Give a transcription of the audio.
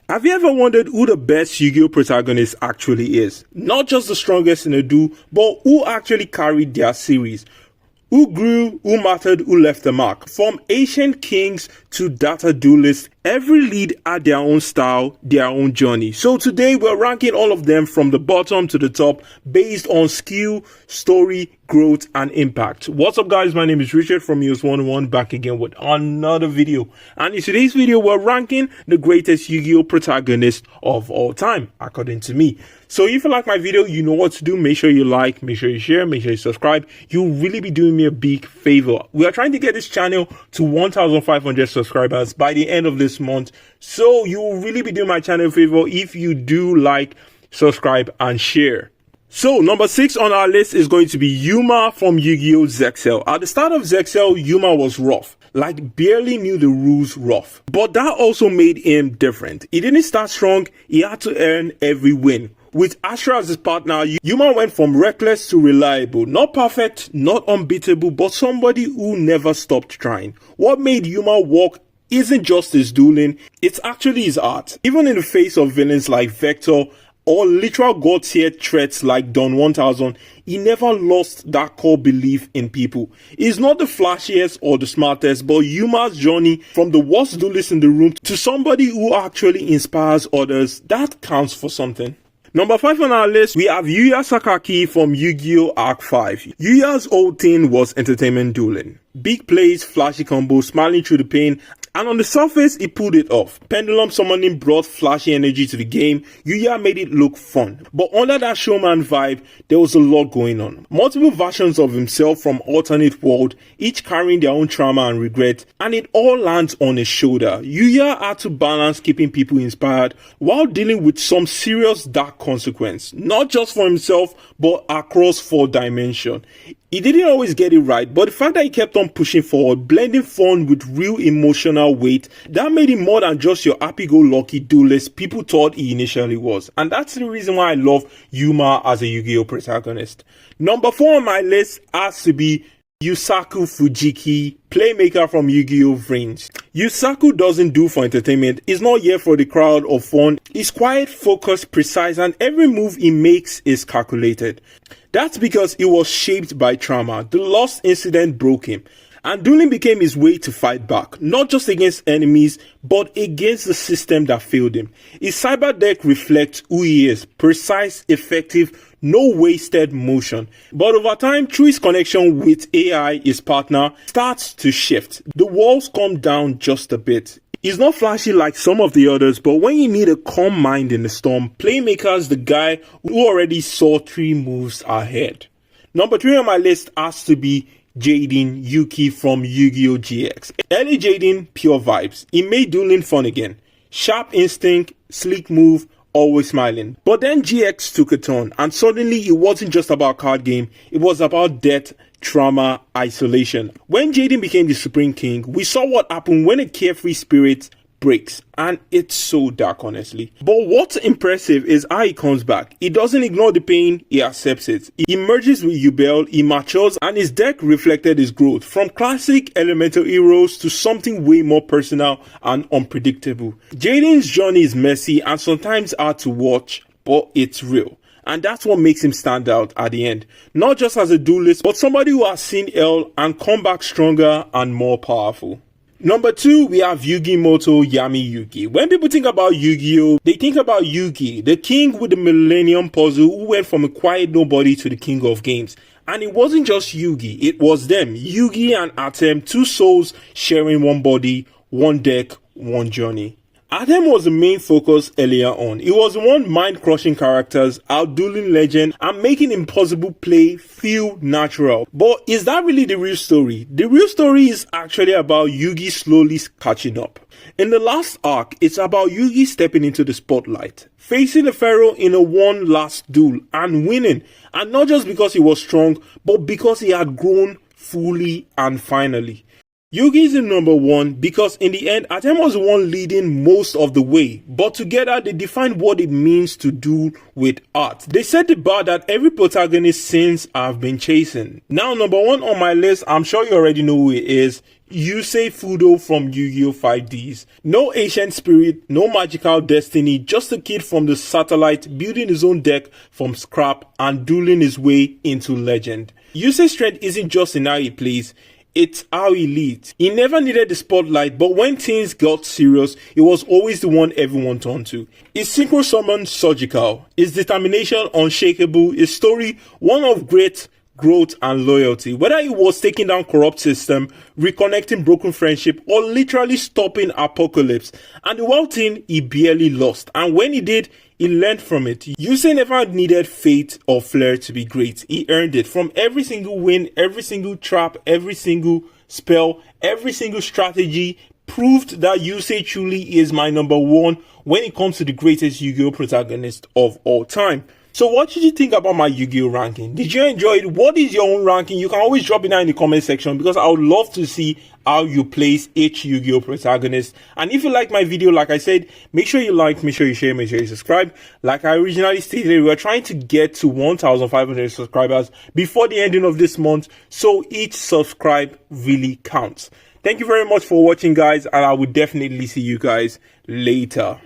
Have you ever wondered who the best Yu-Gi-Oh protagonist actually is? Not just the strongest in a duel, but who actually carried their series? Who grew, who mattered, who left a mark? From ancient kings to data duelists, every lead had their own style, their own journey. So today we're ranking all of them from the bottom to the top based on skill, story, growth, and impact. What's up guys, my name is Richard from Yus101, back again with another video. And in today's video, we're ranking the greatest Yu-Gi-Oh protagonist of all time, according to me. So if you like my video, you know what to do. Make sure you like, make sure you share, make sure you subscribe. You'll really be doing me a big favor. We are trying to get this channel to 1,500 subscribers by the end of this month. So you will really be doing my channel a favor if you do like, subscribe, and share. So number 6 on our list is going to be Yuma from Yu-Gi-Oh! Zexal. At the start of Zexal, Yuma was rough. Like barely knew the rules rough. But that also made him different. He didn't start strong, he had to earn every win. With Astra as his partner, Yuma went from reckless to reliable. Not perfect, not unbeatable, but somebody who never stopped trying. What made Yuma work isn't just his dueling, it's actually his art. Even in the face of villains like Vector or literal god-tier threats like Don 1000, he never lost that core belief in people. He's not the flashiest or the smartest, but Yuma's journey from the worst duelist in the room to somebody who actually inspires others, that counts for something. Number 5 on our list, we have Yuya Sakaki from Yu-Gi-Oh! Arc 5. Yuya's whole thing was entertainment dueling. Big plays, flashy combos, smiling through the pain, and on the surface, he pulled it off. Pendulum summoning brought flashy energy to the game. Yuya made it look fun. But under that showman vibe, there was a lot going on. Multiple versions of himself from alternate world, each carrying their own trauma and regret, and it all lands on his shoulder. Yuya had to balance keeping people inspired while dealing with some serious dark consequence, not just for himself, but across 4 dimensions. He didn't always get it right, but the fact that he kept on pushing forward, blending fun with real emotional weight, that made him more than just your happy-go-lucky duelist people thought he initially was. And that's the reason why I love Yuma as a Yu-Gi-Oh! Protagonist. Number 4 on my list has to be Yusaku Fujiki, playmaker from Yu-Gi-Oh! Vrains. Yusaku doesn't do for entertainment, he's not here for the crowd or fun, he's quiet, focused, precise, and every move he makes is calculated. That's because he was shaped by trauma. The lost incident broke him, and dueling became his way to fight back, not just against enemies, but against the system that failed him. His cyber deck reflects who he is, precise, effective, no wasted motion. But over time, through his connection with AI, his partner, starts to shift. The walls come down just a bit. He's not flashy like some of the others, but when you need a calm mind in the storm, Playmaker's the guy who already saw 3 moves ahead. Number 3 on my list has to be Jaden Yuki from Yu-Gi-Oh! GX. Early Jaden, pure vibes. He made dueling fun again. Sharp instinct, sleek move, always smiling. But then GX took a turn, and suddenly it wasn't just about card game, it was about death, trauma, isolation. When Jaden became the Supreme King, we saw what happened when a carefree spirit breaks, and it's so dark, honestly. But what's impressive is how he comes back. He doesn't ignore the pain, he accepts it. He merges with Yubel, he matures, and his deck reflected his growth from classic elemental heroes to something way more personal and unpredictable. Jaden's journey is messy and sometimes hard to watch, but it's real. And that's what makes him stand out at the end. Not just as a duelist, but somebody who has seen hell and come back stronger and more powerful. Number 2, we have Yugi Muto Yami Yugi. When people think about Yu-Gi-Oh!, they think about Yugi, the king with the Millennium Puzzle who went from a quiet nobody to the king of games. And it wasn't just Yugi, it was them. Yugi and Atem, 2 souls sharing one body, one deck, one journey. Atem was the main focus earlier on. He was the one mind-crushing characters, outdueling legend, and making impossible play feel natural. But is that really the real story? The real story is actually about Yugi slowly catching up. In the last arc, it's about Yugi stepping into the spotlight, facing the Pharaoh in a one last duel and winning. And not just because he was strong, but because he had grown fully and finally. Yugi is in number 1 because in the end, Atem was the one leading most of the way, but together they defined what it means to do with art. They set the bar that every protagonist since have been chasing. Now number 1 on my list, I'm sure you already know who it is, Yusei Fudo from Yu-Gi-Oh! 5Ds. No ancient spirit, no magical destiny, just a kid from the satellite building his own deck from scrap and dueling his way into legend. Yusei's strength isn't just in how he plays, it's how he leads. He never needed the spotlight, but when things got serious, he was always the one everyone turned to. His synchro summon surgical, his determination unshakable, his story one of great growth and loyalty. Whether it was taking down corrupt system, reconnecting broken friendship, or literally stopping apocalypse. And the wild thing, he barely lost. And when he did, he learned from it. Yusei never needed fate or flair to be great. He earned it. From every single win, every single trap, every single spell, every single strategy proved that Yusei truly is my number one when it comes to the greatest Yu-Gi-Oh! Protagonist of all time. So what did you think about my Yu-Gi-Oh! Ranking? Did you enjoy it? What is your own ranking? You can always drop it down in the comment section because I would love to see how you place each Yu-Gi-Oh! Protagonist. And if you like my video, like I said, make sure you like, make sure you share, make sure you subscribe. Like I originally stated, we are trying to get to 1,500 subscribers before the ending of this month. So each subscribe really counts. Thank you very much for watching, guys, and I will definitely see you guys later.